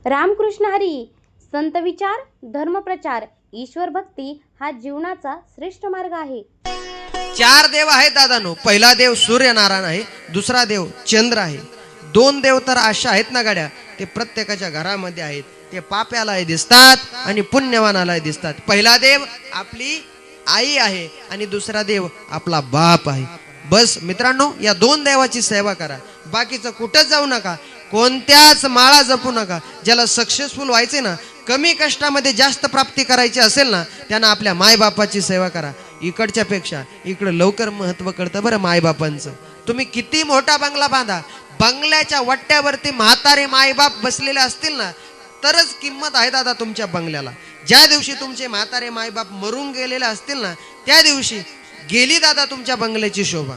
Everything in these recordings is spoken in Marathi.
रामकृष्ण हरी. संत विचार, धर्मप्रचार, ईश्वर भक्ती हा जीवनाचा श्रेष्ठ मार्ग आहे. चार देव आहेत दादानो. पहिला देव सूर्यनारायण आहे, दुसरा देव चंद्र आहे. दोन देव तर अशा आहेत ना गाड्या, ते प्रत्येकाच्या घरामध्ये आहेत. ते पाप्यालाही दिसतात आणि पुण्यवानालाही दिसतात. पहिला देव आपली आई आहे आणि दुसरा देव आपला बाप आहे. बस मित्रांनो, या दोन देवाची सेवा करा. बाकीचं कुठंच जाऊ नका, कोणत्याच माळा जपू नका. ज्याला सक्सेसफुल व्हायचे ना, कमी कष्टामध्ये जास्त प्राप्ती करायची असेल ना, त्यांना आपल्या मायबापाची सेवा करा. इकडच्या पेक्षा इकडं लवकर महत्व कळतं बरं मायबापांचं. तुम्ही किती मोठा बंगला बांधा, बंगल्याच्या वट्ट्यावरती म्हातारे मायबाप बसलेले असतील ना, तरच किंमत आहे दादा तुमच्या बंगल्याला. ज्या दिवशी तुमचे म्हातारे मायबाप मरून गेलेले असतील ना, त्या दिवशी गेली दादा तुमच्या बंगल्याची शोभा.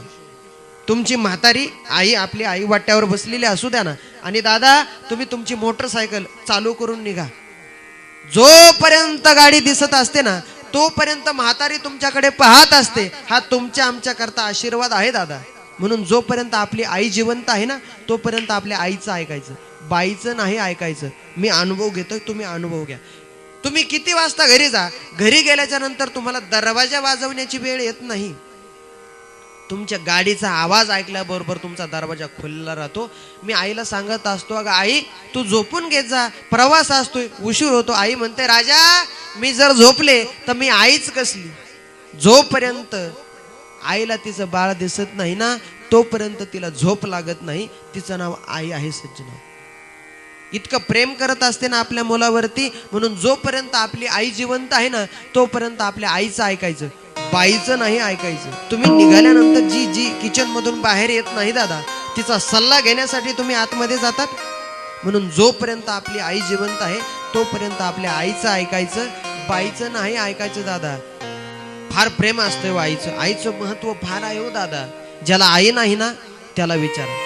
तुमची म्हातारी आई, आपली आई वाट्यावर बसलेली असू द्या ना, आणि दादा तुम्ही तुमची मोटरसायकल चालू करून निघा. जोपर्यंत गाडी दिसत असते ना, तोपर्यंत म्हातारी तुमच्याकडे पाहत असते. हा तुमच्या आमच्या करता आशीर्वाद आहे दादा. म्हणून जोपर्यंत आपली आई जिवंत आहे ना, तोपर्यंत आपल्या आईचं ऐकायचं, बाईचं नाही ऐकायचं. मी अनुभव घेतोय, तुम्ही अनुभव घ्या. तुम्ही किती वाजता घरी जा, घरी गेल्याच्या नंतर तुम्हाला दरवाजा वाजवण्याची वेळ येत नाही. तुमच्या गाडीचा आवाज ऐकल्याबरोबर तुमचा दरवाजा खुलला राहतो. मी आईला सांगत असतो, अगं आई तू झोपून घेत जा, प्रवास असतोय, उशीर होतो. आई म्हणते, राजा मी जर झोपले तर मी आईच कसली. जोपर्यंत आईला तिचं बाळ दिसत नाही ना, तोपर्यंत तिला झोप लागत नाही. तिचं नाव आई आहे सज्जना. इतकं प्रेम करत असते ना आपल्या मुलावरती. म्हणून जोपर्यंत आपली आई जिवंत आहे ना, तोपर्यंत आपल्या आईचं ऐकायचं, बाईचं नाही ऐकायचं. तुम्ही निघाल्यानंतर जी जी किचन मधून बाहेर येत नाही दादा, तिचा सल्ला घेण्यासाठी तुम्ही आतमध्ये जातात. म्हणून जोपर्यंत आपली आई जिवंत आहे तोपर्यंत आपल्या आईचं ऐकायचं, बाईचं नाही ऐकायचं दादा. फार प्रेम असतं आईचं. आईचं महत्व फार आहे हो दादा. ज्याला आई नाही ना त्याला विचारा,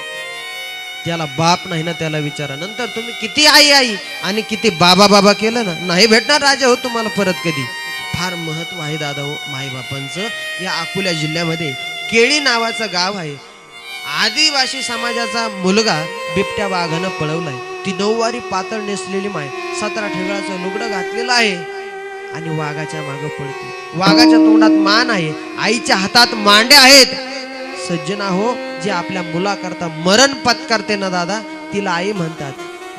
ज्याला बाप नाही ना त्याला विचारा. नंतर तुम्ही किती आई आई आणि किती बाबा बाबा केलं ना, नाही भेटणार राजा हो तुम्हाला परत कधी. फार महत्व आहे दादा हो माईबापांचं. या अकोला जिल्ह्यामध्ये केळी नावाचं गाव आहे. आदिवासी समाजाचा मुलगा बिबट्या वाघानं पळवलाय. ती 9 वारी पातळ नेसलेली माय, 17 ठिगळाचं लुगडं घातलेलं आहे आणि वाघाच्या मागं पळते. वाघाच्या तोंडात मान आहे, आईच्या हातात मांड्या आहेत. सज्जना हो, जे आपल्या मुलाकरता मरण पत्करते ना दादा, तिला आई म्हणतात.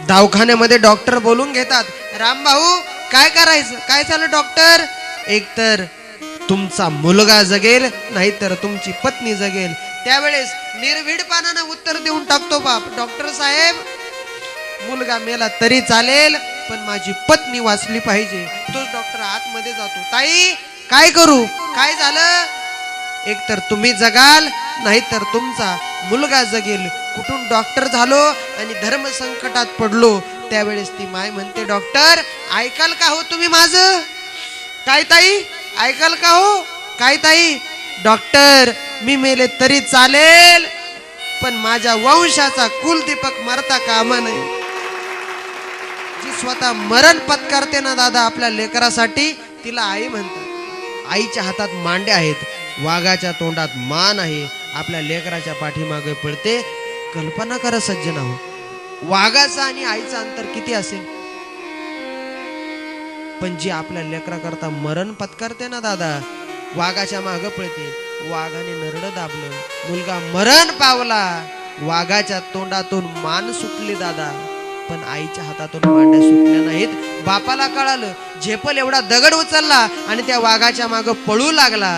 दवाखान्यामध्ये डॉक्टर बोलून घेतात, राम भाऊ काय करायचं, काय झालं डॉक्टर? एकतर तुमचा मुलगा जगेल, नाहीतर तुमची पत्नी जगेल. त्यावेळेस निर्भीडपणानं उत्तर देऊन टाकतो बाप, डॉक्टर साहेब मुलगा मेला तरी चालेल, पण माझी पत्नी वाचली पाहिजे. तोच डॉक्टर आतमध्ये जातो, ताई काय करू, काय झालं? एकतर तुम्ही जगाल, नाहीतर तुमचा मुलगा जगेल. कुठून डॉक्टर झालो आणि धर्म संकटात पडलो. त्यावेळेस ती माय म्हणते, डॉक्टर ऐकाल का हो तुम्ही माझं? काय ताई ऐकाल का हो? काय ताई? डॉक्टर मी मेले तरी चालेल, पण माझ्या वंशाचा कुलदीपक मरता कामा नये. जी स्वतः मरण पत्करते ना दादा आपल्या लेकरासाठी, तिला आई म्हणतात. आईच्या हातात मांड्या आहेत, वाघाच्या तोंडात मान आहे, आपल्या लेकराच्या पाठीमागे पडते. कल्पना करा सज्जना हो, वाघाचं आणि आईचं अंतर किती असेल. पण जी आपल्या लेकरा करता मरण पत्करते ना दादा, वाघाच्या मागं पळते. वाघाने नरड दाबलं, मुलगा मरण पावला, वाघाच्या तोंडातून मान सुटली दादा, पण आईच्या हातातून मांड्या सुटल्या नाहीत. बापाला कळालं, झेपल एवढा दगड उचलला आणि त्या वाघाच्या मागं पळू लागला.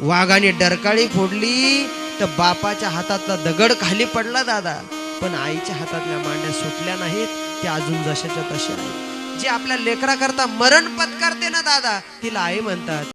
वाघाने डरकाळी फोडली तर बापाच्या हातातला दगड खाली पडला दादा, पण आईच्या हातातल्या मांड्या सुटल्या नाहीत, त्या अजून जशाच्या तशा आहेत. जे आपल्या लेकरा करता मरण पत्करते ना दादा, तिला आई म्हणतात.